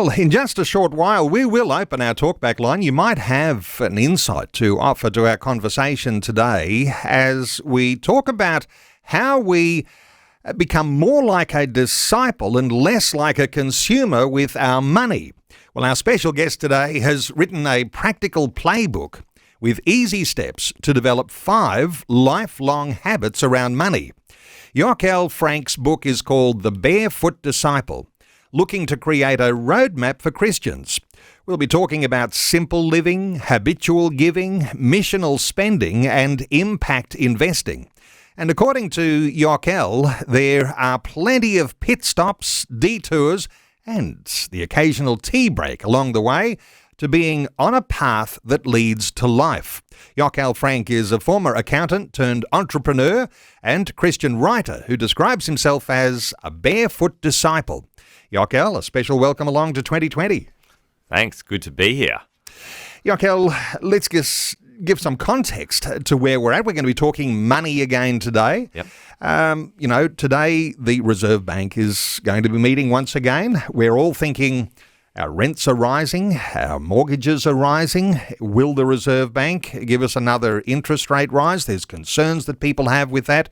Well, in just a short while, we will open our talkback line. You might have an insight to offer to our conversation today as we talk about how we become more like a disciple and less like a consumer with our money. Well, our special guest today has written a practical playbook with easy steps to develop 5 lifelong habits around money. Yoel Frank's book is called The Barefoot Disciple, looking to create a roadmap for Christians. We'll be talking about simple living, habitual giving, missional spending, and impact investing. And according to Yoel, there are plenty of pit stops, detours, and the occasional tea break along the way to being on a path that leads to life. Yoel Frank is a former accountant turned entrepreneur and Christian writer who describes himself as a barefoot disciple. Yoel, a special welcome along to 2020. Thanks, good to be here. Yoel, let's give some context to where we're at. We're going to be talking money again today. Yep. Today the Reserve Bank is going to be meeting once again. We're all thinking our rents are rising, our mortgages are rising. Will the Reserve Bank give us another interest rate rise? There's concerns that people have with that.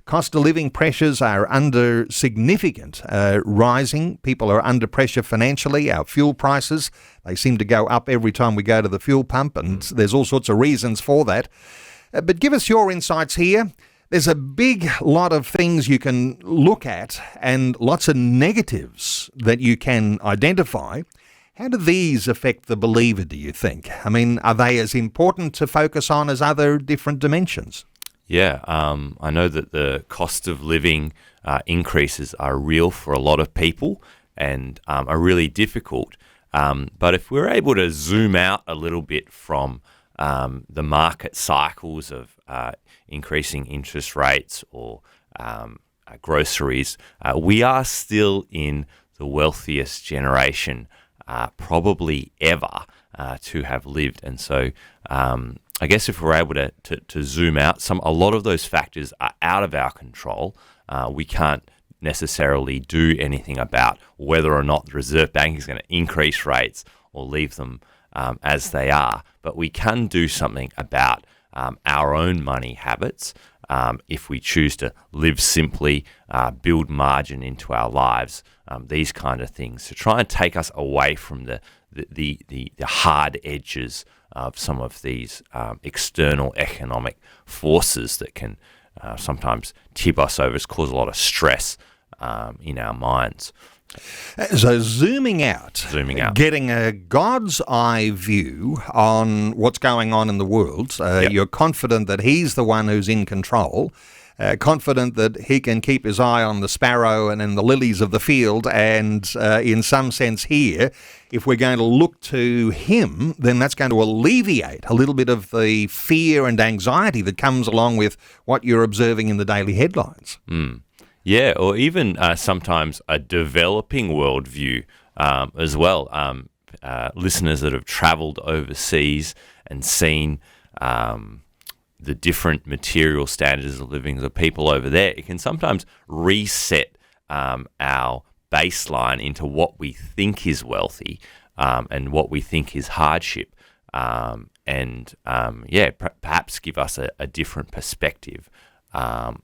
Cost of living pressures are under significant rising. People are under pressure financially. Our fuel prices, they seem to go up every time we go to the fuel pump, and there's all sorts of reasons for that. But give us your insights here. There's a big lot of things you can look at and lots of negatives that you can identify. How do these affect the believer, do you think? I mean, are they as important to focus on as other different dimensions? Yeah, I know that the cost of living increases are real for a lot of people and are really difficult. But if we're able to zoom out a little bit from the market cycles of increasing interest rates or groceries, we are still in the wealthiest generation probably ever to have lived. And so I guess if we're able to zoom out, a lot of those factors are out of our control. We can't necessarily do anything about whether or not the Reserve Bank is going to increase rates or leave them as they are. But we can do something about our own money habits if we choose to live simply, build margin into our lives, these kind of things, to try and take us away from the hard edges of some of these external economic forces that can sometimes tip us over, cause a lot of stress in our minds. So zooming out, getting a God's eye view on what's going on in the world. You're confident that He's the one who's in control, confident that He can keep His eye on the sparrow and in the lilies of the field, and in some sense here, if we're going to look to Him, then that's going to alleviate a little bit of the fear and anxiety that comes along with what you're observing in the daily headlines. Yeah, or even sometimes a developing worldview as well. Listeners that have travelled overseas and seen the different material standards of living of people over there, it can sometimes reset our baseline into what we think is wealthy and what we think is hardship, perhaps give us a different perspective.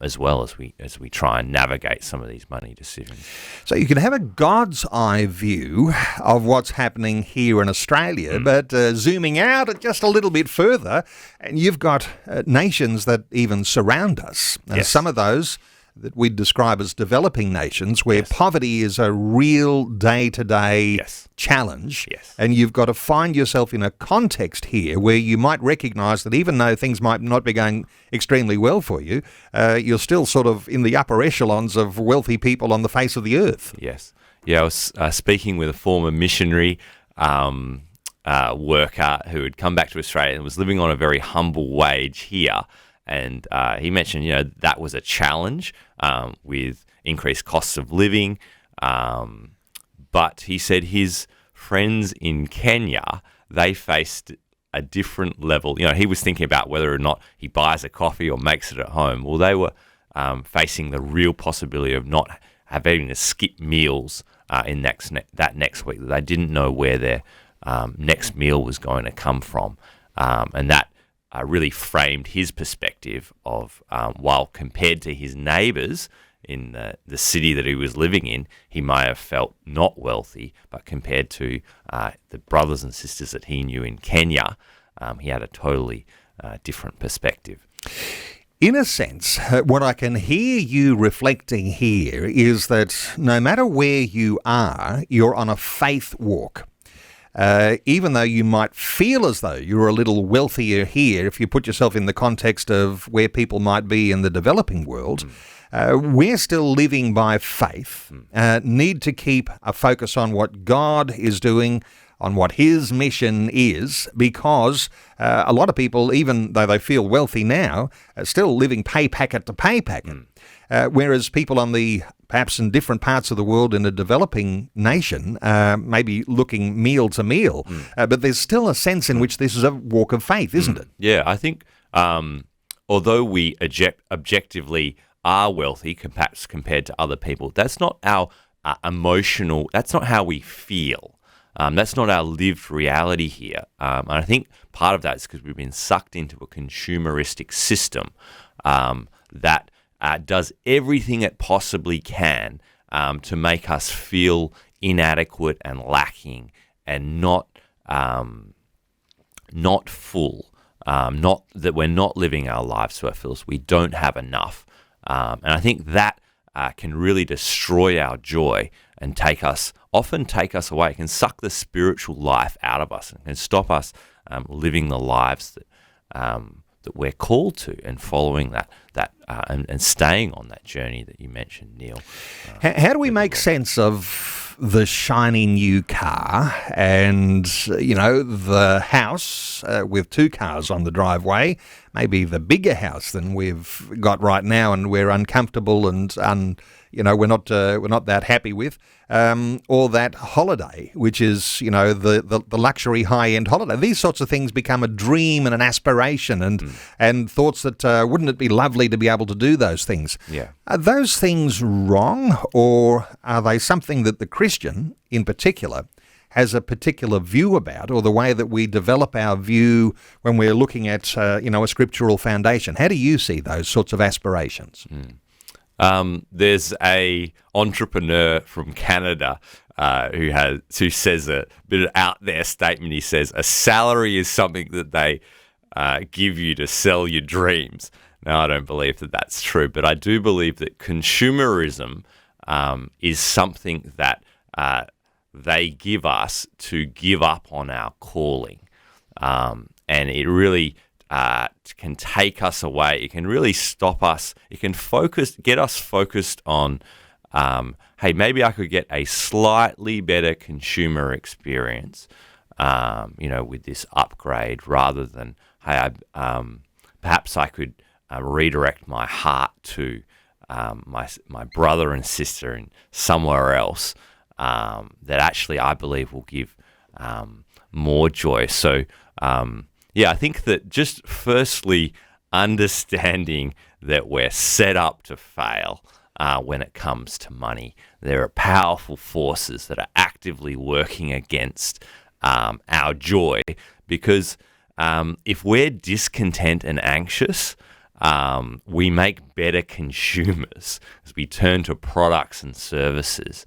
As well as we try and navigate some of these money decisions. So you can have a God's eye view of what's happening here in Australia, but zooming out just a little bit further, and you've got nations that even surround us. Yes. Some of those that we'd describe as developing nations where poverty is a real day-to-day challenge. Yes. And you've got to find yourself in a context here where you might recognise that even though things might not be going extremely well for you, you're still sort of in the upper echelons of wealthy people on the face of the earth. Yes. Yeah, I was speaking with a former missionary worker who had come back to Australia and was living on a very humble wage here. And he mentioned, that was a challenge with increased costs of living. But he said his friends in Kenya, they faced a different level. He was thinking about whether or not he buys a coffee or makes it at home. Well, they were facing the real possibility of not having to skip meals in that next week, that they didn't know where their next meal was going to come from. And that really framed his perspective of, while compared to his neighbours in the city that he was living in, he may have felt not wealthy, but compared to the brothers and sisters that he knew in Kenya, he had a totally different perspective. In a sense, what I can hear you reflecting here is that no matter where you are, you're on a faith walk. Even though you might feel as though you're a little wealthier here, if you put yourself in the context of where people might be in the developing world, we're still living by faith, need to keep a focus on what God is doing, on what his mission is, because a lot of people, even though they feel wealthy now, are still living pay packet to pay packet. Whereas people on perhaps in different parts of the world in a developing nation, maybe looking meal to meal, but there's still a sense in which this is a walk of faith, isn't it? Yeah, I think although we objectively are wealthy, perhaps compared to other people, that's not our emotional, that's not how we feel. That's not our lived reality here. And I think part of that is because we've been sucked into a consumeristic system that does everything it possibly can to make us feel inadequate and lacking and not full, not that we're not living our lives to our fullest. We don't have enough. And I think that can really destroy our joy and often take us away. It can suck the spiritual life out of us and can stop us living the lives that we're called to and following that and staying on that journey that you mentioned, Neil. How do we make sense of the shiny new car and, the house with two cars on the driveway, maybe the bigger house than we've got right now and we're uncomfortable and we're not that happy with, or that holiday, which is the luxury high-end holiday. These sorts of things become a dream and an aspiration, and thoughts that wouldn't it be lovely to be able to do those things? Yeah. Are those things wrong, or are they something that the Christian, in particular, has a particular view about, or the way that we develop our view when we're looking at a scriptural foundation? How do you see those sorts of aspirations? There's a entrepreneur from Canada who says a bit of out there statement. He says, a salary is something that they give you to sell your dreams. Now, I don't believe that that's true, but I do believe that consumerism is something that they give us to give up on our calling. And it really can take us away. It can really stop us. It can get us focused on, hey, maybe I could get a slightly better consumer experience, with this upgrade, rather than, hey, perhaps I could redirect my heart to my brother and sister and somewhere else that actually I believe will give more joy. So, I think that just firstly understanding that we're set up to fail when it comes to money. There are powerful forces that are actively working against our joy, because if we're discontent and anxious, we make better consumers as we turn to products and services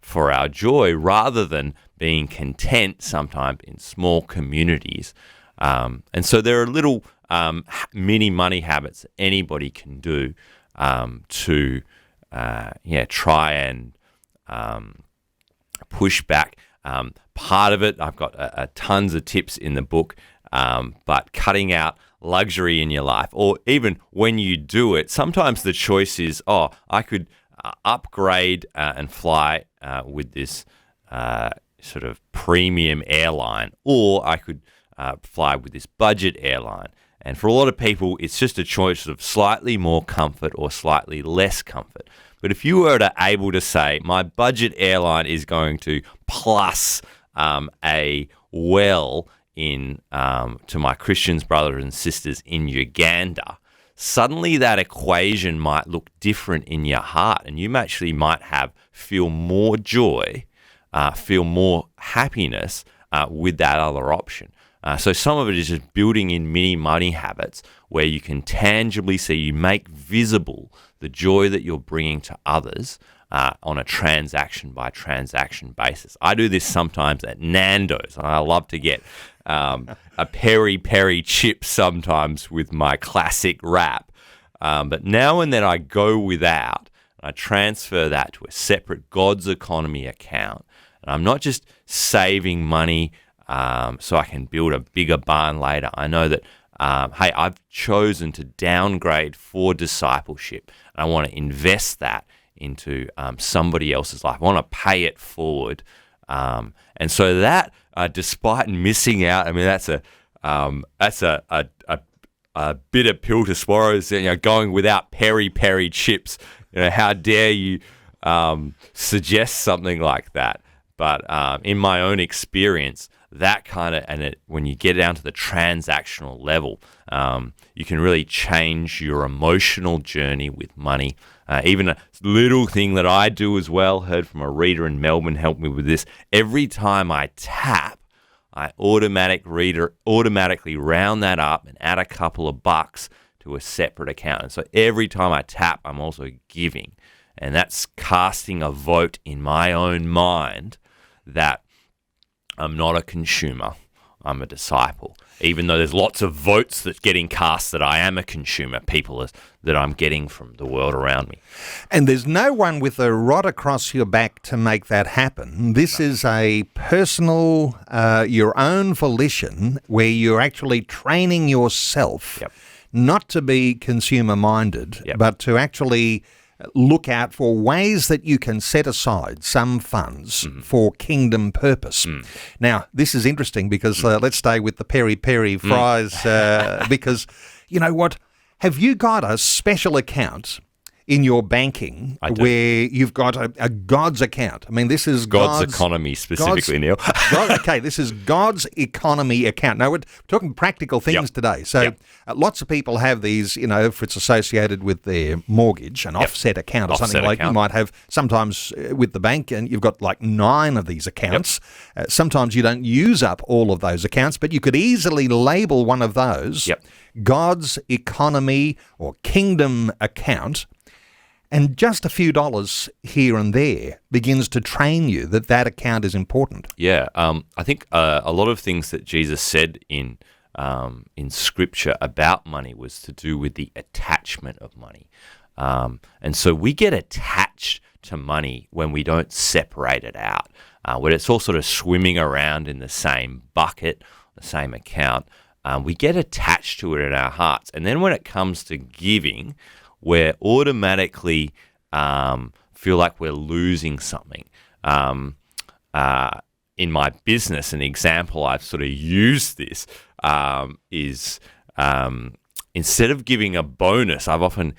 for our joy, rather than being content sometimes in small communities. And so there are little mini money habits that anybody can do to try and push back. Part of it, I've got tons of tips in the book, but cutting out luxury in your life, or even when you do it, sometimes the choice is, I could upgrade and fly with this sort of premium airline, or I could fly with this budget airline. And for a lot of people, it's just a choice of slightly more comfort or slightly less comfort. But if you were able to say, my budget airline is going to plus a well in to my Christians, brothers and sisters in Uganda, suddenly that equation might look different in your heart, and you actually might feel more joy, feel more happiness with that other option. So some of it is just building in mini money habits where you can tangibly see, you make visible the joy that you're bringing to others on a transaction by transaction basis. I do this sometimes at Nando's. I love to get a peri-peri chip sometimes with my classic wrap. But now and then I go without, and I transfer that to a separate God's economy account. And I'm not just saving money so I can build a bigger barn later. I know that, hey, I've chosen to downgrade for discipleship. And I want to invest that into somebody else's life. I want to pay it forward. And so that, despite missing out, I mean, that's a bitter pill to swallow, is, going without peri-peri chips. How dare you suggest something like that? But in my own experience, that kind of, when you get down to the transactional level, you can really change your emotional journey with money. Even a little thing that I do as well, heard from a reader in Melbourne, helped me with this. Every time I tap, I automatically round that up and add a couple of bucks to a separate account. And so every time I tap, I'm also giving. And that's casting a vote in my own mind that I'm not a consumer, I'm a disciple. Even though there's lots of votes that's getting cast that I am a consumer, people that I'm getting from the world around me. And there's no one with a rod across your back to make that happen. This is a personal, your own volition, where you're actually training yourself not to be consumer-minded, but to actually look out for ways that you can set aside some funds for kingdom purpose. Now, this is interesting because let's stay with the peri-peri fries because, you know what, have you got a special account in your banking where you've got a God's account? I mean, this is God's economy specifically, Neil. Okay, this is God's economy account. Now, we're talking practical things today. So lots of people have these, if it's associated with their mortgage, an offset account or something like you might have sometimes with the bank, and you've got like 9 of these accounts. Sometimes you don't use up all of those accounts, but you could easily label one of those God's economy or kingdom account. And just a few dollars here and there begins to train you that account is important. Yeah, I think a lot of things that Jesus said in Scripture about money was to do with the attachment of money. And so we get attached to money when we don't separate it out, when it's all sort of swimming around in the same bucket, the same account. We get attached to it in our hearts. And then when it comes to giving, we're automatically feel like we're losing something. In my business, an example I've sort of used this is instead of giving a bonus, I've often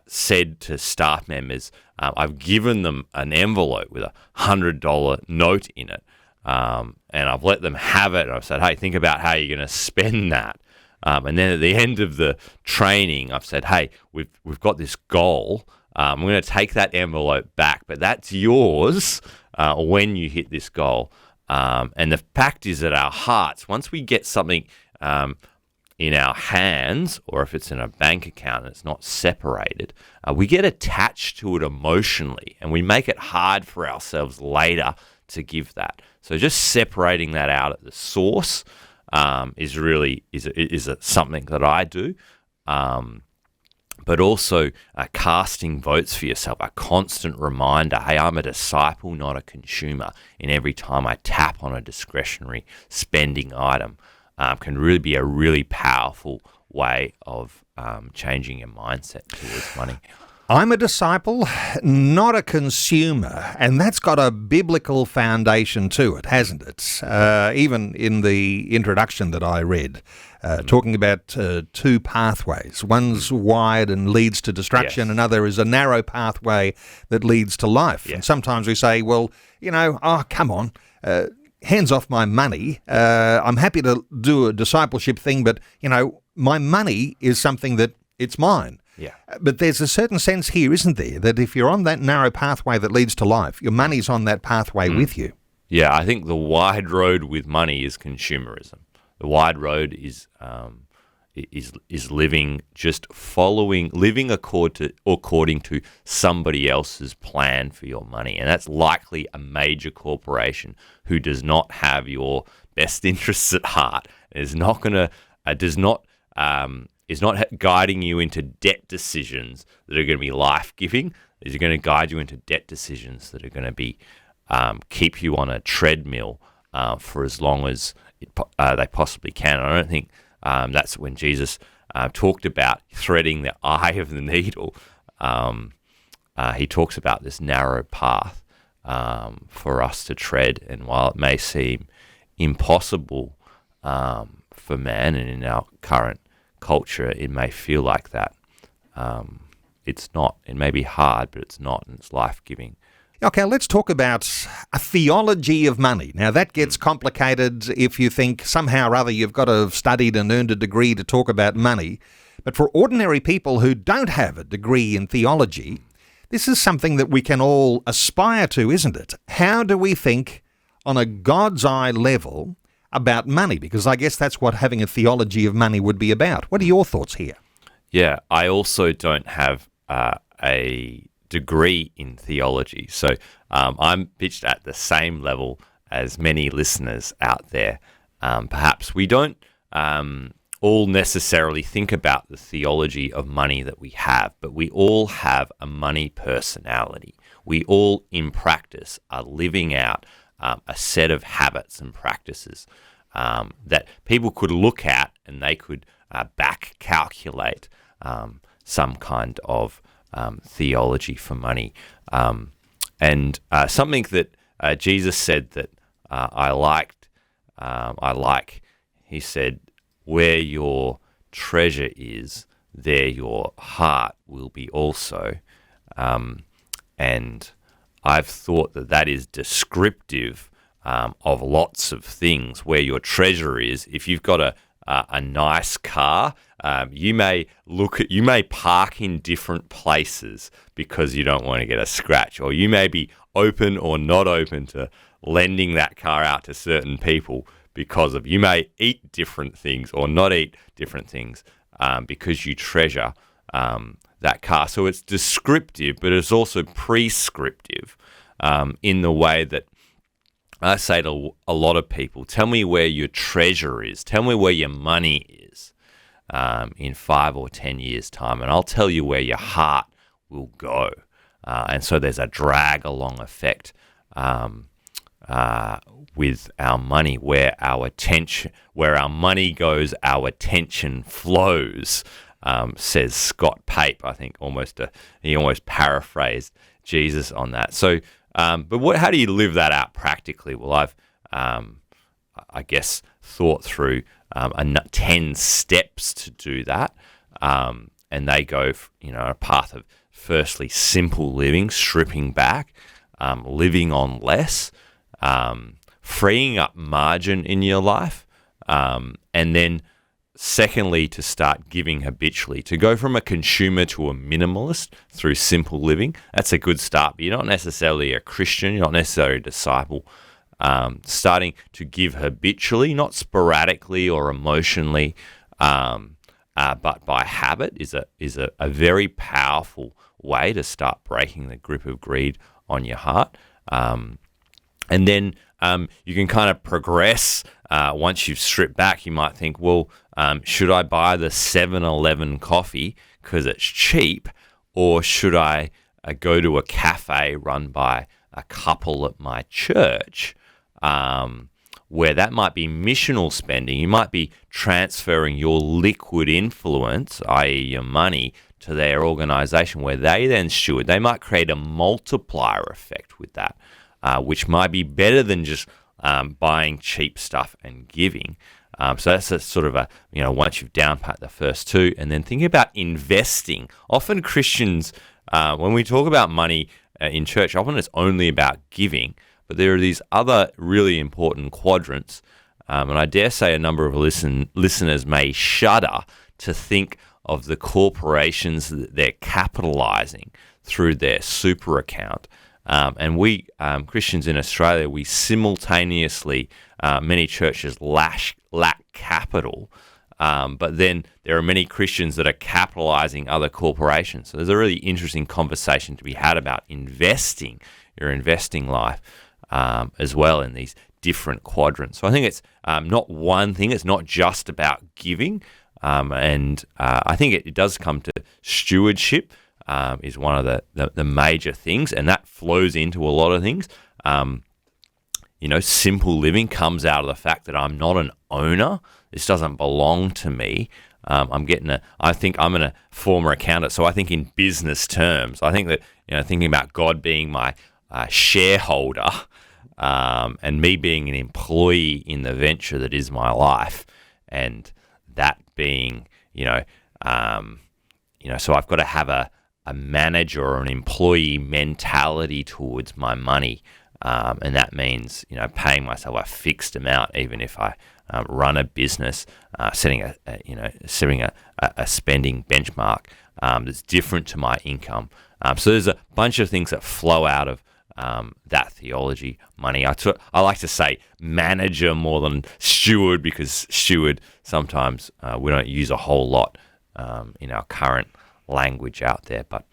said to staff members, I've given them an envelope with a $100 note in it, and I've let them have it. I've said, hey, think about how you're going to spend that. And then at the end of the training, I've said, hey, we've got this goal. I'm going to take that envelope back, but that's yours when you hit this goal. And the fact is that our hearts, once we get something in our hands, or if it's in a bank account and it's not separated, we get attached to it emotionally, and we make it hard for ourselves later to give that. So just separating that out at the source is something that I do, but also casting votes for yourself, a constant reminder, hey, I'm a disciple, not a consumer, and every time I tap on a discretionary spending item can really be a really powerful way of changing your mindset towards money. I'm a disciple, not a consumer, and that's got a biblical foundation to it, hasn't it? Even in the introduction that I read, talking about 2 pathways. One's wide and leads to destruction, another is a narrow pathway that leads to life. And sometimes we say, well, come on, hands off my money. I'm happy to do a discipleship thing, but, my money is something that it's mine. Yeah. But there's a certain sense here, isn't there, that if you're on that narrow pathway that leads to life, your money's on that pathway with you. Yeah, I think the wide road with money is consumerism. The wide road is living according to somebody else's plan for your money, and that's likely a major corporation who does not have your best interests at heart. Is not guiding you into debt decisions that are going to be life-giving. Is going to guide you into debt decisions that are going to be keep you on a treadmill for as long as they possibly can. I don't think that's when Jesus talked about threading the eye of the needle. He talks about this narrow path for us to tread, and while it may seem impossible for man, and in our current culture, it may feel like that. It's not. It may be hard, but it's not, and it's life-giving. Okay, let's talk about a theology of money. Now, that gets complicated if you think somehow or other you've got to have studied and earned a degree to talk about money. But for ordinary people who don't have a degree in theology, this is something that we can all aspire to, isn't it? How do we think on a God's eye level about money? Because I guess that's what having a theology of money would be about. What are your thoughts here? Yeah, I also don't have a degree in theology, so I'm pitched at the same level as many listeners out there. Perhaps we don't all necessarily think about the theology of money that we have, but we all have a money personality. We all, in practice, are living out a set of habits and practices that people could look at and they could back calculate some kind of theology for money. And something that Jesus said that I like, he said, where your treasure is, there your heart will be also. And I've thought that is descriptive of lots of things. Where your treasure is, if you've got a nice car, you may park in different places because you don't want to get a scratch, or you may be open or not open to lending that car out to certain people because of, you may eat different things or not eat different things because you treasure that car. So it's descriptive, but it's also prescriptive in the way that I say to a lot of people, tell me where your treasure is. Tell me where your money is in 5 or 10 years' time, and I'll tell you where your heart will go. And so there's a drag-along effect with our money, where our money goes, our attention flows, says Scott Pape. I think he almost paraphrased Jesus on that. So, but how do you live that out practically? Well, I've, I guess, thought through 10 steps to do that, and they go, a path of firstly simple living, stripping back, living on less, freeing up margin in your life, and then secondly, to start giving habitually, to go from a consumer to a minimalist through simple living. That's a good start, but you're not necessarily a Christian, you're not necessarily a disciple. Starting to give habitually, not sporadically or emotionally, but by habit is a very powerful way to start breaking the grip of greed on your heart. And then you can kind of progress. Once you've stripped back, you might think, well, should I buy the 7-Eleven coffee because it's cheap, or should I go to a cafe run by a couple at my church, where that might be missional spending? You might be transferring your liquid influence, i.e. your money, to their organization where they then steward. They might create a multiplier effect with that, which might be better than just buying cheap stuff and giving. So that's a sort of once you've downpacked the first two, and then thinking about investing. Often Christians, when we talk about money in church, often it's only about giving, but there are these other really important quadrants, and I dare say a number of listeners may shudder to think of the corporations that they're capitalizing through their super account. And we, Christians in Australia, we simultaneously, many churches lack capital, but then there are many Christians that are capitalizing other corporations. So there's a really interesting conversation to be had about investing, your investing life, as well in these different quadrants. So I think it's not one thing. It's not just about giving. And I think it does come to stewardship. Is one of the major things, and that flows into a lot of things. Simple living comes out of the fact that I'm not an owner. This doesn't belong to me. I think I'm a former accountant, so I think in business terms. I think that, thinking about God being my shareholder, and me being an employee in the venture that is my life, and that being, so I've got to have a manager or an employee mentality towards my money, and that means paying myself a fixed amount, even if I run a business, setting a spending benchmark that's different to my income. So there's a bunch of things that flow out of that theology, money. I like to say manager more than steward, because steward sometimes we don't use a whole lot in our current language out there, but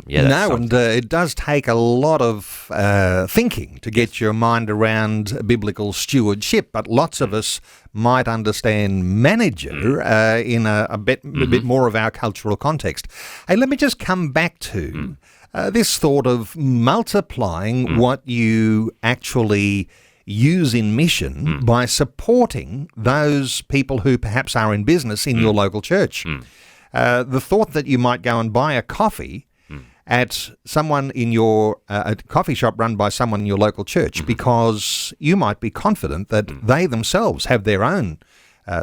it does take a lot of thinking to get your mind around biblical stewardship, but lots of us might understand manager in a bit more of our cultural context. Hey, let me just come back to this thought of multiplying what you actually use in mission by supporting those people who perhaps are in business in your local church. The thought that you might go and buy a coffee at someone in your a coffee shop run by someone in your local church, because you might be confident that they themselves have their own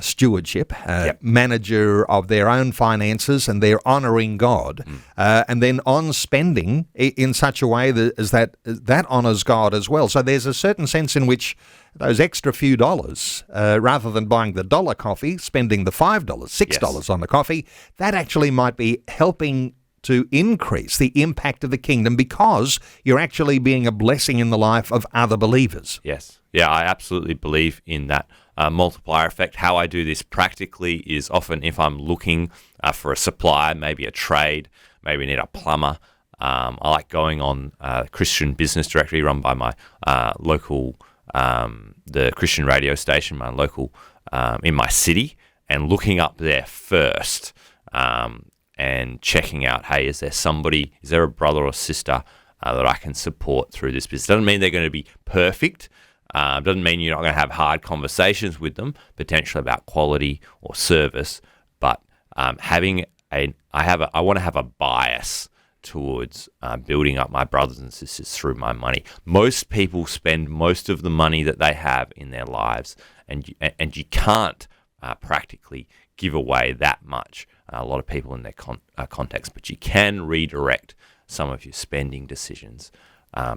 stewardship, manager of their own finances, and they're honouring God, and then on spending in such a way that honours God as well. So there's a certain sense in which those extra few dollars, rather than buying the dollar coffee, spending the $5, $6 on the coffee, that actually might be helping to increase the impact of the kingdom, because you're actually being a blessing in the life of other believers. Yes. Yeah, I absolutely believe in that multiplier effect. How I do this practically is often if I'm looking for a supplier, maybe a trade, maybe need a plumber. I like going on Christian business directory run by my local, the Christian radio station, my local, in my city, and looking up there first, and checking out, hey, is there a brother or sister that I can support through this business? Doesn't mean they're going to be perfect. Doesn't mean you're not going to have hard conversations with them, potentially about quality or service. But I want to have a bias towards building up my brothers and sisters through my money. Most people spend most of the money that they have in their lives, and you can't practically give away that much. A lot of people in their context, but you can redirect some of your spending decisions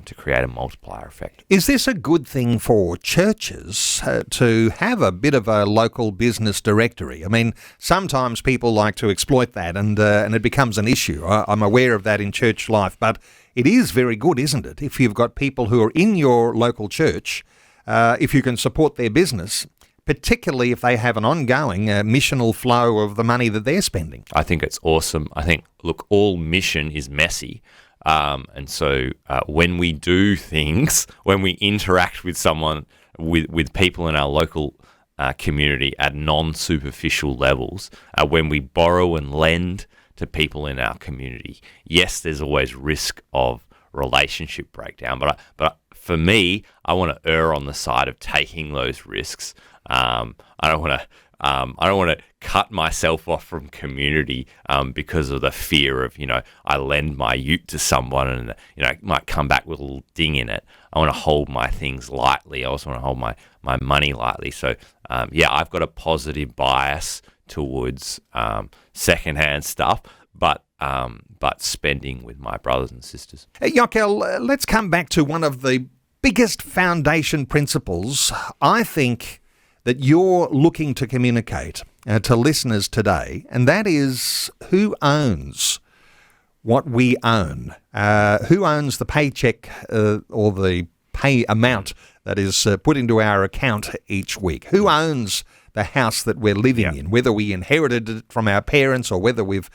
to create a multiplier effect. Is this a good thing for churches to have a bit of a local business directory? I mean, sometimes people like to exploit that, and it becomes an issue. I'm aware of that in church life, but it is very good, isn't it? If you've got people who are in your local church, if you can support their business, particularly if they have an ongoing missional flow of the money that they're spending. I think it's awesome. I think, look, all mission is messy. And so when we do things, when we interact with someone, with people in our local community at non-superficial levels, when we borrow and lend to people in our community, yes, there's always risk of relationship breakdown. But for me, I want to err on the side of taking those risks. I don't want to cut myself off from community because of the fear of, I lend my ute to someone and, it might come back with a little ding in it. I want to hold my things lightly. I also want to hold my money lightly. So, I've got a positive bias towards secondhand stuff, but spending with my brothers and sisters. Yoel, let's come back to one of the biggest foundation principles, I think, that you're looking to communicate to listeners today, and that is who owns what we own. Who owns the paycheck or the pay amount that is put into our account each week? Who owns the house that we're living in, whether we inherited it from our parents or whether we've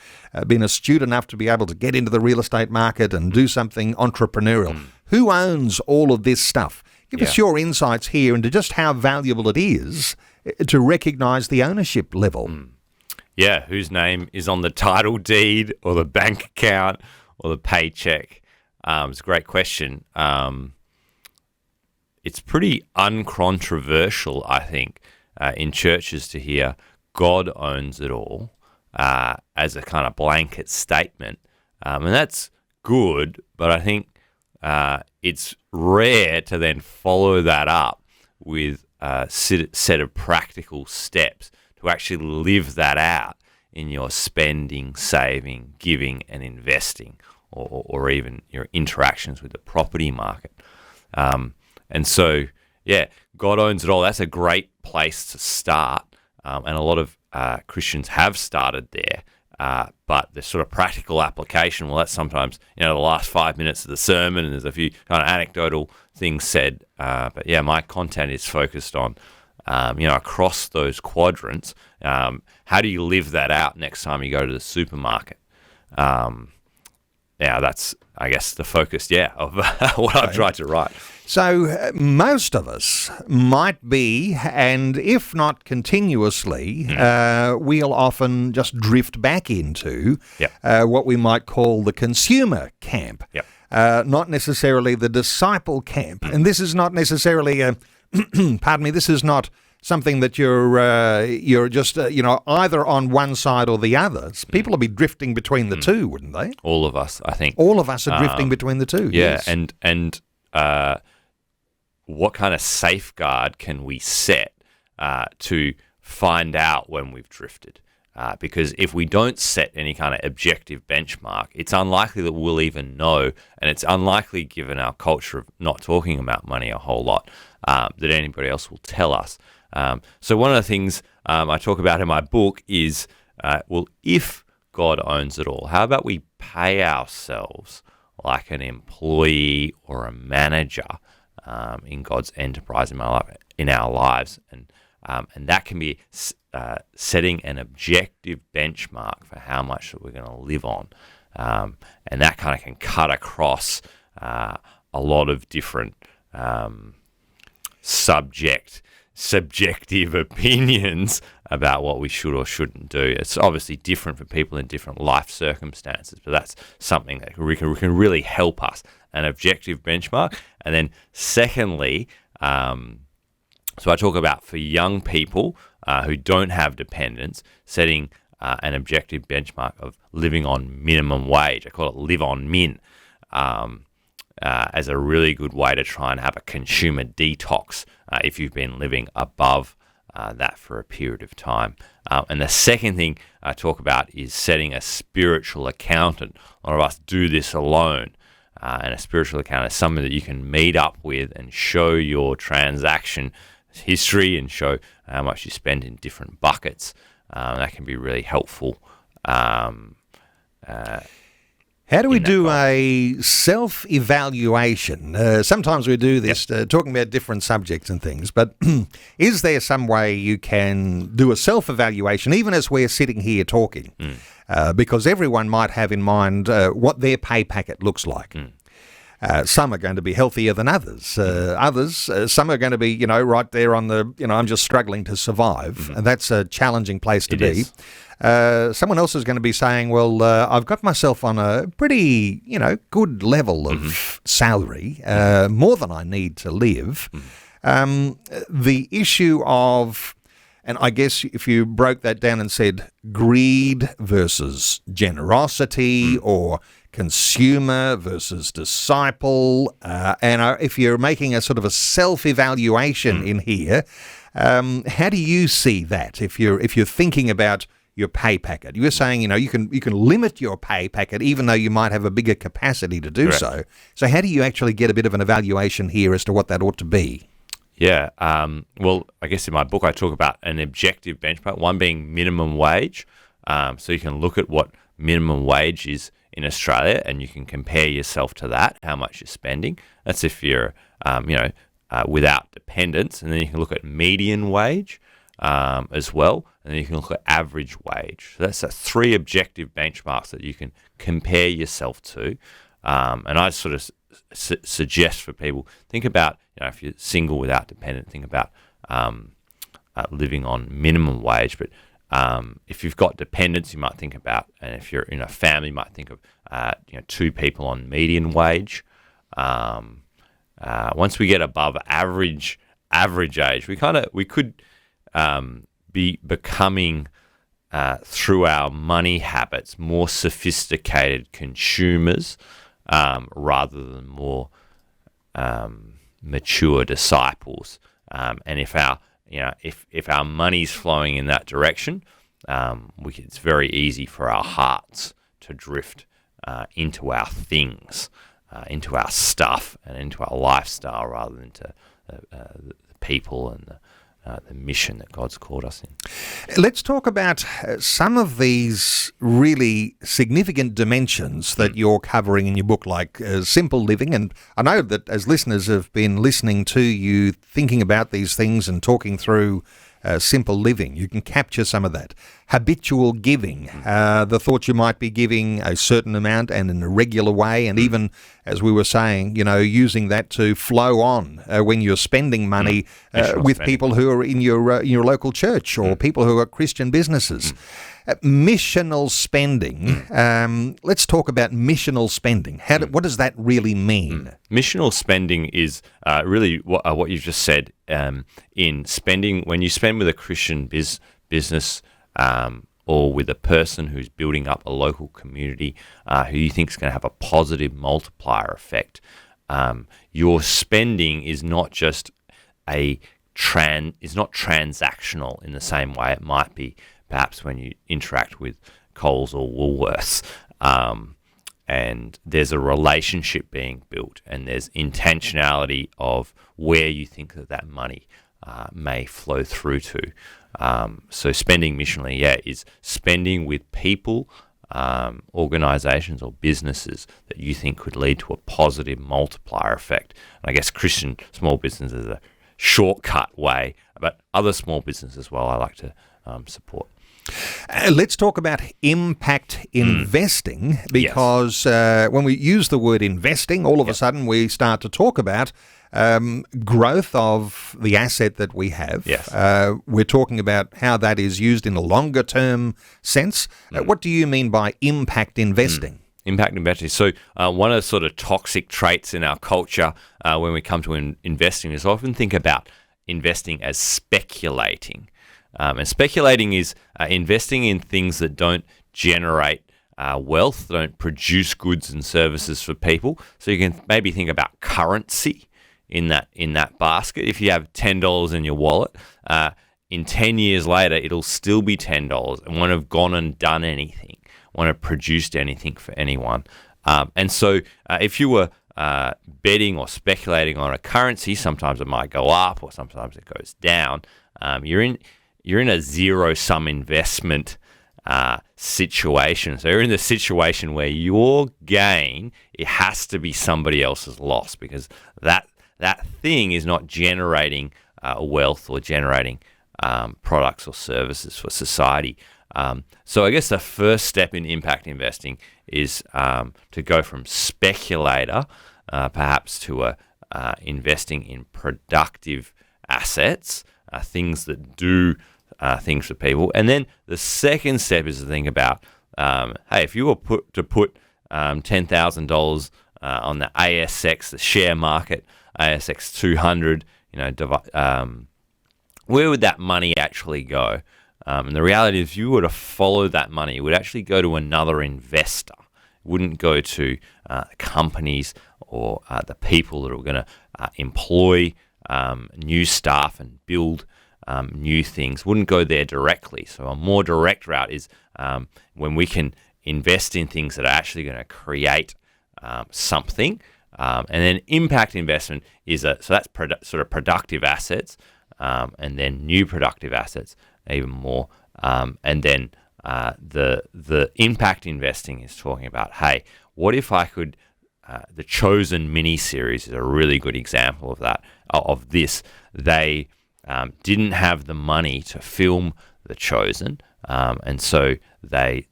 been astute enough to be able to get into the real estate market and do something entrepreneurial? Who owns all of this stuff? Give us your insights here into just how valuable it is to recognise the ownership level. Yeah, whose name is on the title deed or the bank account or the paycheck? It's a great question. It's pretty uncontroversial, I think, in churches to hear God owns it all as a kind of blanket statement. And that's good, but I think it's rare to then follow that up with a set of practical steps to actually live that out in your spending, saving, giving, and investing, or even your interactions with the property market. And so, God owns it all. That's a great place to start, and a lot of Christians have started there. But the sort of practical application, well, that's sometimes, the last 5 minutes of the sermon, and there's a few kind of anecdotal things said. But my content is focused on, across those quadrants, how do you live that out next time you go to the supermarket? That's, I guess, the focus, of what I've tried to write. So most of us might be, and if not continuously, we'll often just drift back into what we might call the consumer camp, not necessarily the disciple camp. And this is not necessarily this is not something that you're just either on one side or the other. People will be drifting between the two, wouldn't they? All of us, I think. All of us are drifting between the two. Yeah, yes. and what kind of safeguard can we set to find out when we've drifted? Because if we don't set any kind of objective benchmark, it's unlikely that we'll even know, and it's unlikely, given our culture of not talking about money a whole lot, that anybody else will tell us. So one of the things I talk about in my book is, if God owns it all, how about we pay ourselves like an employee or a manager in God's enterprise in our lives, and that can be setting an objective benchmark for how much that we're going to live on, and that kind of can cut across a lot of different subjective opinions about what we should or shouldn't do. It's obviously different for people in different life circumstances, but that's something that can really help us, an objective benchmark. And then secondly, so I talk about for young people who don't have dependents, setting an objective benchmark of living on minimum wage. I call it live on min, as a really good way to try and have a consumer detox if you've been living above that for a period of time. And the second thing I talk about is setting a spiritual accountant. A lot of us do this alone. And a spiritual accountant is something that you can meet up with and show your transaction history and show how much you spend in different buckets. That can be really helpful. How do we do a self-evaluation? Sometimes we do this, talking about different subjects and things, but is there some way you can do a self-evaluation, even as we're sitting here talking? Because everyone might have in mind what their pay packet looks like. Some are going to be healthier than others. Some are going to be, right there on the, I'm just struggling to survive. And that's a challenging place to be. Someone else is going to be saying, well, I've got myself on a pretty, good level of salary, more than I need to live. The issue of, and I guess if you broke that down and said greed versus generosity or consumer versus disciple, and if you're making a sort of a self-evaluation in here, how do you see that if you're thinking about your pay packet? You were saying, you can limit your pay packet even though you might have a bigger capacity to do so. So how do you actually get a bit of an evaluation here as to what that ought to be? Yeah. Well, I guess in my book I talk about an objective benchmark, one being minimum wage. So you can look at what minimum wage is in Australia and you can compare yourself to that, how much you're spending. That's if you're, without dependents. And then you can look at median wage as well. And then you can look at average wage. So that's 3 objective benchmarks that you can compare yourself to. And I sort of suggest for people, think about, if you're single without dependent, think about living on minimum wage. But if you've got dependents, you might think about, and if you're in a family, you might think of 2 people on median wage. Once we get above average age, we could be becoming through our money habits more sophisticated consumers rather than more mature disciples. And if our money's flowing in that direction, it's very easy for our hearts to drift into our things, into our stuff, and into our lifestyle rather than to the people and the mission that God's called us in. Let's talk about some of these really significant dimensions that you're covering in your book, like simple living. And I know that as listeners have been listening to you thinking about these things and talking through simple living, you can capture some of that. Habitual giving, the thought you might be giving a certain amount and in a regular way, and even, as we were saying, using that to flow on when you're spending money with people who are in your local church or people who are Christian businesses. Missional spending. Let's talk about missional spending. What does that really mean? Missional spending is really what you've just said. In spending, when you spend with a Christian business or with a person who's building up a local community who you think is going to have a positive multiplier effect, your spending is not just is not transactional in the same way it might be perhaps when you interact with Coles or Woolworths. And there's a relationship being built, and there's intentionality of where you think that money may flow through to. So spending missionally, is spending with people, organizations or businesses that you think could lead to a positive multiplier effect. And I guess Christian small business is a shortcut way, but other small businesses as well I like to support. Let's talk about impact investing, because when we use the word investing, all of a sudden we start to talk about growth of the asset that we have. Yes. We're talking about how that is used in a longer term sense. What do you mean by impact investing? Impact investing. So one of the sort of toxic traits in our culture when we come to investing is often think about investing as speculating. And speculating is investing in things that don't generate wealth, don't produce goods and services for people. So you can maybe think about currency in that basket. If you have $10 in your wallet, in 10 years later, it'll still be $10 and won't have gone and done anything, won't have produced anything for anyone. And so if you were betting or speculating on a currency, sometimes it might go up or sometimes it goes down. You're in a zero-sum investment situation. So you're in the situation where your gain, it has to be somebody else's loss, because that thing is not generating wealth or generating products or services for society. So I guess the first step in impact investing is to go from speculator perhaps to investing in productive assets, things that do things for people. And then the second step is to think about, hey, if you were to put $10,000 on the ASX, the share market, ASX 200, where would that money actually go? And the reality is, if you were to follow that money, it would actually go to another investor. It wouldn't go to companies or the people that are going to employ new staff and build new things. Wouldn't go there directly. So a more direct route is when we can invest in things that are actually going to create something And then impact investment is so that's sort of productive assets, and then new productive assets even more. And then the impact investing is talking about, hey, what if I could, the Chosen mini-series is a really good example of that, of this. They didn't have the money to film The Chosen, and so they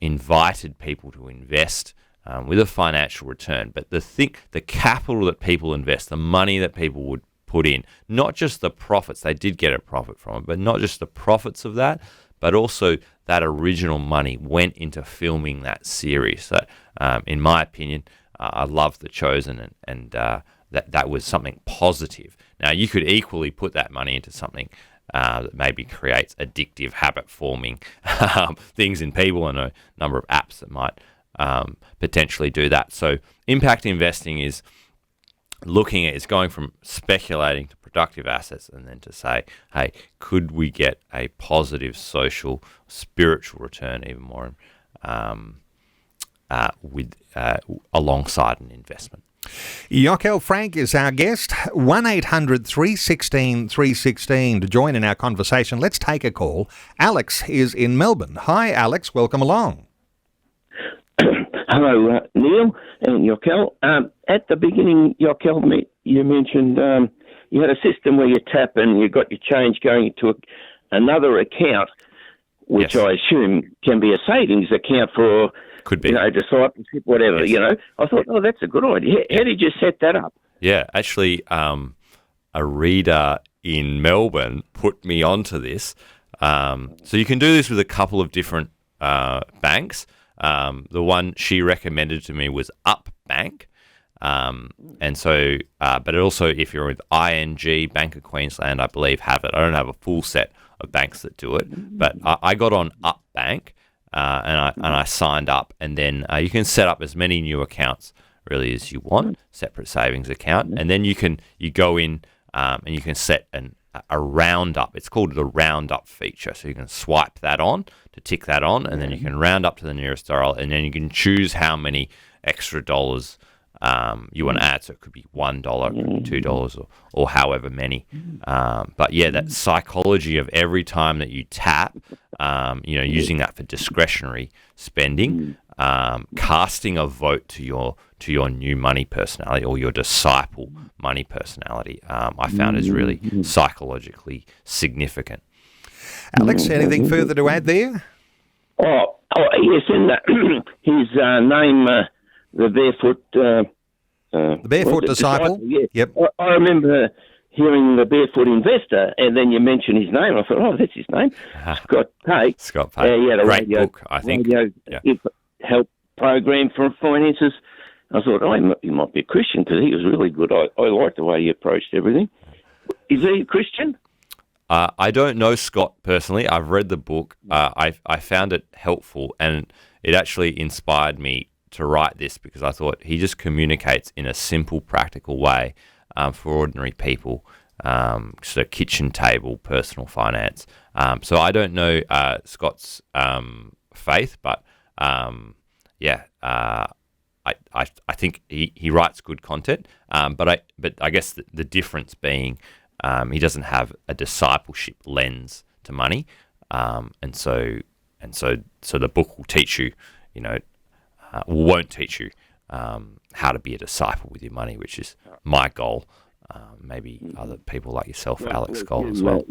invited people to invest with a financial return. But the capital that people invest, the money that people would put in, not just the profits, they did get a profit from it, but not just the profits of that, but also that original money went into filming that series. So, in my opinion, I love The Chosen, and that was something positive. Now, you could equally put that money into something that maybe creates addictive, habit-forming things in people, and a number of apps that might potentially do that. So impact investing is it's going from speculating to productive assets, and then to say, hey, could we get a positive social, spiritual return even more alongside an investment? Yoel Frank is our guest. 1-800-316-316 to join in our conversation. Let's take a call. Alex is in Melbourne. Hi, Alex. Welcome along. Hello, Neil and Yoel. At the beginning, Yoel, you mentioned you had a system where you tap and you got your change going into another account, which Yes. I assume can be a savings account for, Could be. Discipleship, whatever, Yes. I thought, that's a good idea. How did you set that up? Yeah, actually, a reader in Melbourne put me onto this. So you can do this with a couple of different banks. The one she recommended to me was Up Bank. And so, but also if you're with ING, Bank of Queensland, I believe, have it. I don't have a full set of banks that do it, but I got on Up Bank, and I signed up, and then you can set up as many new accounts really as you want, separate savings account, and then you go in and you can set a roundup. It's called the roundup feature, so you can swipe that on to tick that on, and then you can round up to the nearest dollar, and then you can choose how many extra dollars you want to add. So it could be $1, $2, or however many. But yeah, that psychology of every time that you tap, using that for discretionary spending, casting a vote to your new money personality, or your disciple money personality, I found is really psychologically significant. Alex, anything further to add there? Oh yes, in his name, the Barefoot... The Barefoot Disciple? Yeah. Yep. I remember hearing the Barefoot Investor, and then you mentioned his name. I thought, that's his name, Scott Pate. Scott Pate. He had a Great book, I think. Radio help program for finances. I thought, he might be a Christian, because he was really good. I liked the way he approached everything. Is he a Christian? I don't know Scott personally. I've read the book. I found it helpful, and it actually inspired me to write this, because I thought he just communicates in a simple, practical way for ordinary people, sort of kitchen table, personal finance. So I don't know Scott's faith, but I think he writes good content. But I guess the difference being he doesn't have a discipleship lens to money, and so the book will teach you, won't teach you how to be a disciple with your money, which is my goal. Maybe other people like yourself, Alex, goal as well.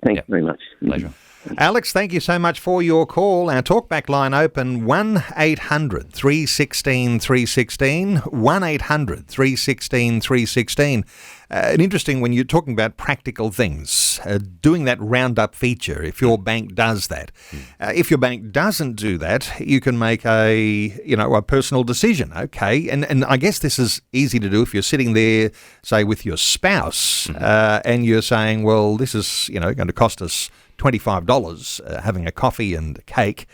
Thanks very much. Pleasure. Alex, thank you so much for your call. Our talkback line open 1-800-316-316, 1-800-316-316. And interesting when you're talking about practical things, doing that roundup feature, if your bank does that. If your bank doesn't do that, you can make a personal decision, okay? And I guess this is easy to do if you're sitting there, say, with your spouse, and you're saying, well, this is, going to cost us $25 having a coffee and a cake.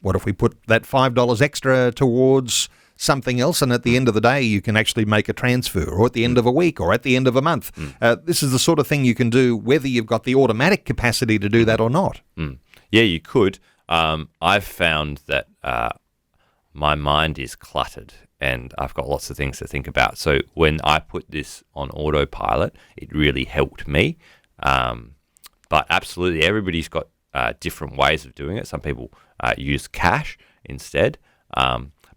What if we put that $5 extra towards something else, and at the end of the day you can actually make a transfer, or at the end of a week, or at the end of a month? This is the sort of thing you can do whether you've got the automatic capacity to do that or not. Yeah, you could. I've found that my mind is cluttered and I've got lots of things to think about. So when I put this on autopilot, it really helped me. But absolutely, everybody's got different ways of doing it. Some people use cash instead.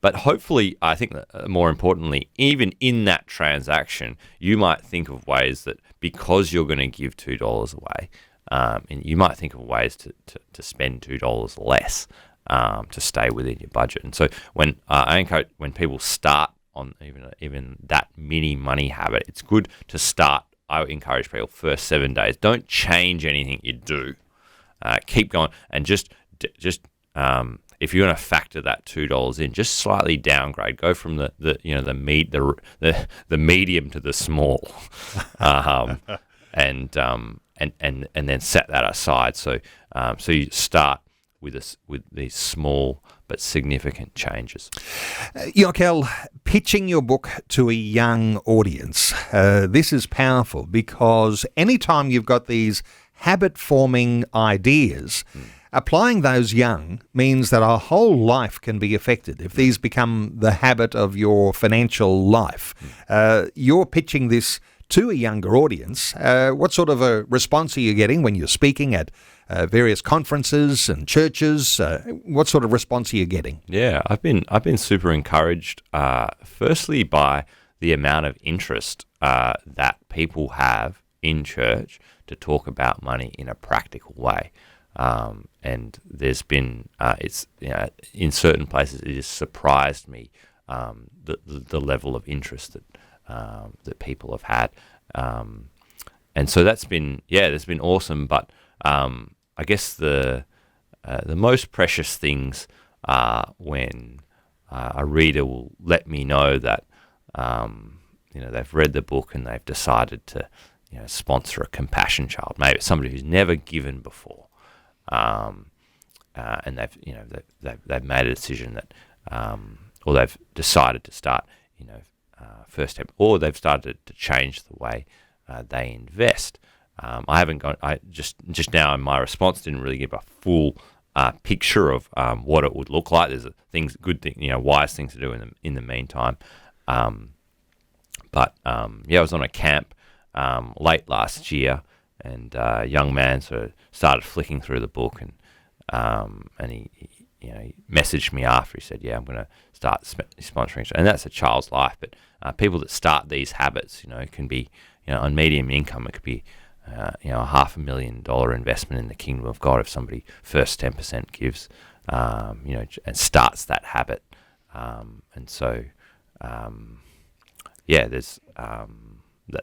But hopefully, I think that more importantly, even in that transaction, you might think of ways that because you're going to give $2 away, and you might think of ways to spend $2 less to stay within your budget. And so when I encourage, when people start on even that mini money habit, it's good to start. I encourage people first 7 days. Don't change anything you do. Keep going, and just if you're going to factor that $2 in, just slightly downgrade. Go from the medium to the small, and then set that aside. So you start with these small but significant changes. Yoel, pitching your book to a young audience, this is powerful because anytime you've got these habit-forming ideas, applying those young means that our whole life can be affected. If these become the habit of your financial life, you're pitching this to a younger audience. What sort of a response are you getting when you're speaking at various conferences and churches? What sort of response are you getting? Yeah, I've been super encouraged. Firstly, by the amount of interest that people have in church to talk about money in a practical way. And there's been, in certain places, it has surprised me the level of interest that people have had, and so that's been awesome. But I guess the most precious things are when a reader will let me know that they've read the book and they've decided to sponsor a compassion child. Maybe it's somebody who's never given before. And they've made a decision that, or they've decided to start, first step, or they've started to change the way they invest. I haven't gone. I just now in my response didn't really give a full picture of what it would look like. There's wise things to do in the meantime. But I was on a camp late last year, and a young man sort of started flicking through the book, and he messaged me after. He said, "Yeah, I'm going to start sponsoring," and that's a child's life. But people that start these habits, it can be, on medium income, it could be, a $500,000 investment in the kingdom of God if somebody first 10% gives, and starts that habit, and so, there's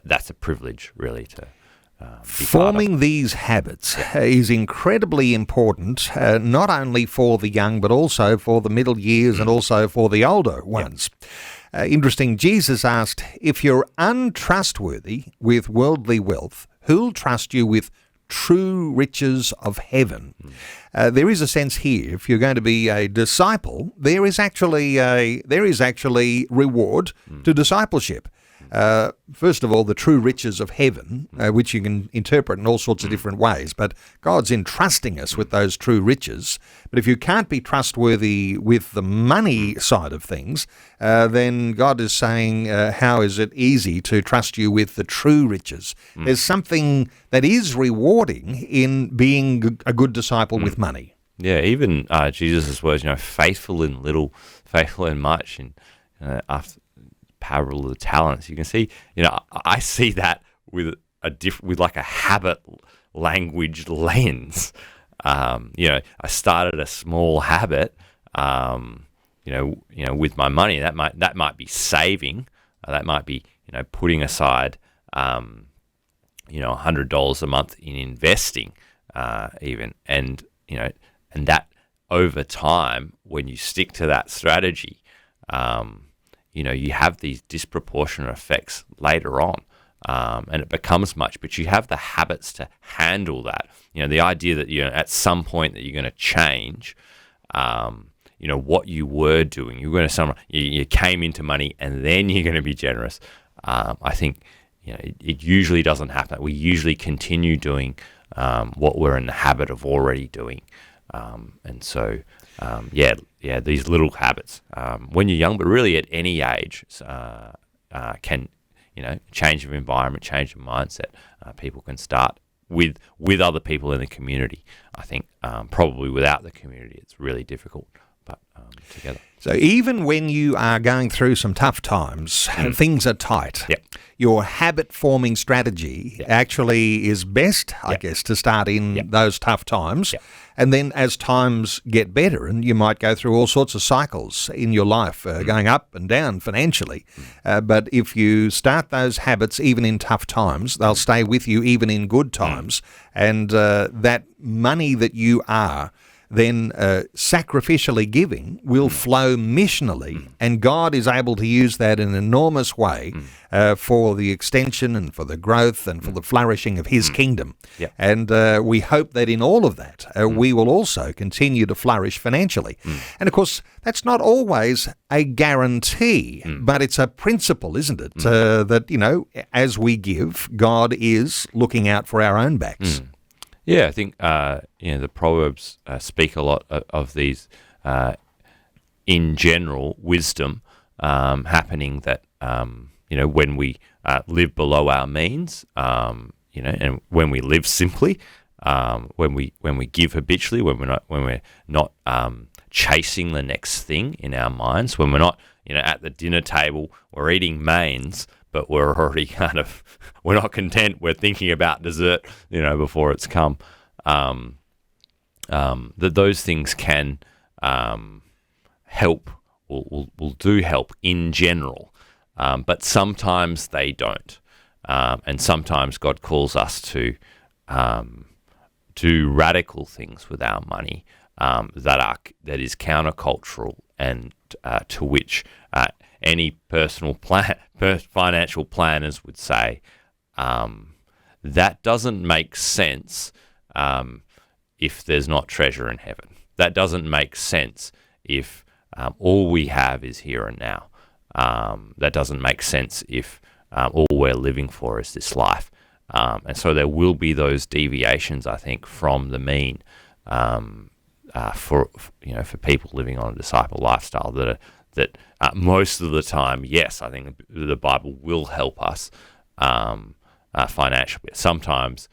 that's a privilege really to. Forming these habits is incredibly important, not only for the young, but also for the middle years and also for the older ones. Interesting, Jesus asked, if you're untrustworthy with worldly wealth, who'll trust you with true riches of heaven? There is a sense here, if you're going to be a disciple, there is actually reward to discipleship. First of all, the true riches of heaven, which you can interpret in all sorts of different ways, but God's entrusting us with those true riches. But if you can't be trustworthy with the money side of things, then God is saying, how is it easy to trust you with the true riches? There's something that is rewarding in being a good disciple with money. Yeah, even Jesus' words, faithful in little, faithful in much, and after parable of the talents, you can see, I see that with like a habit language lens. I started a small habit, with my money. That might be saving. That might be, putting aside, $100 a month in investing, even, and that over time, when you stick to that strategy, you have these disproportionate effects later on, and it becomes much, but you have the habits to handle that. The idea that, at some point that you're going to change, what you were doing. You're going to you came into money and then you're going to be generous. I think, it usually doesn't happen. We usually continue doing what we're in the habit of already doing. And so, these little habits when you're young, but really at any age, can, change of environment, change of mindset. People can start with other people in the community. I think probably without the community, it's really difficult, but together. So even when you are going through some tough times, things are tight. Yep. Your habit-forming strategy actually is best, I guess, to start in those tough times. Yep. And then as times get better, and you might go through all sorts of cycles in your life, going up and down financially. But if you start those habits even in tough times, they'll stay with you even in good times. And that money that you are then sacrificially giving will flow missionally, and God is able to use that in an enormous way for the extension and for the growth and for the flourishing of His kingdom. Yep. And we hope that in all of that, we will also continue to flourish financially. And of course, that's not always a guarantee, but it's a principle, isn't it? That, as we give, God is looking out for our own backs. Yeah, I think the Proverbs speak a lot of these, in general, wisdom happening that when we live below our means, and when we live simply, when we give habitually, when we're not chasing the next thing in our minds, when we're not at the dinner table, we're eating mains, but we're already we're not content. We're thinking about dessert, before it's come. That those things can help, will do help in general, but sometimes they don't, and sometimes God calls us to do radical things with our money that is countercultural, and to which any financial planners would say that doesn't make sense if there's not treasure in heaven. That doesn't make sense if all we have is here and now. That doesn't make sense if all we're living for is this life. And so there will be those deviations, I think, from the mean for people living on a disciple lifestyle that most of the time, yes, I think the Bible will help us financially. Sometimes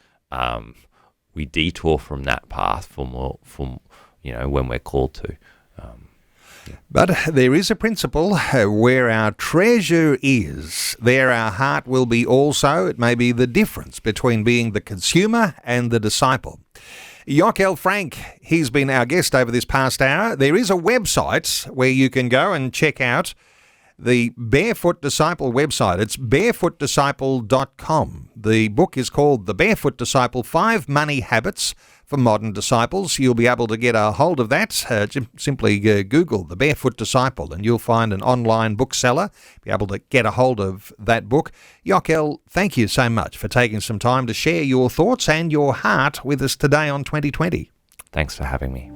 we detour from that path from when we're called to. But there is a principle: where our treasure is, there our heart will be also. It may be the difference between being the consumer and the disciple. Yoel Frank, he's been our guest over this past hour. There is a website where you can go and check out the Barefoot Disciple website. It's barefootdisciple.com. The book is called The Barefoot Disciple, 5 Money Habits for Modern Disciples. You'll be able to get a hold of that. Simply Google The Barefoot Disciple and you'll find an online bookseller. Be able to get a hold of that book. Yoel, thank you so much for taking some time to share your thoughts and your heart with us today on 2020. Thanks for having me.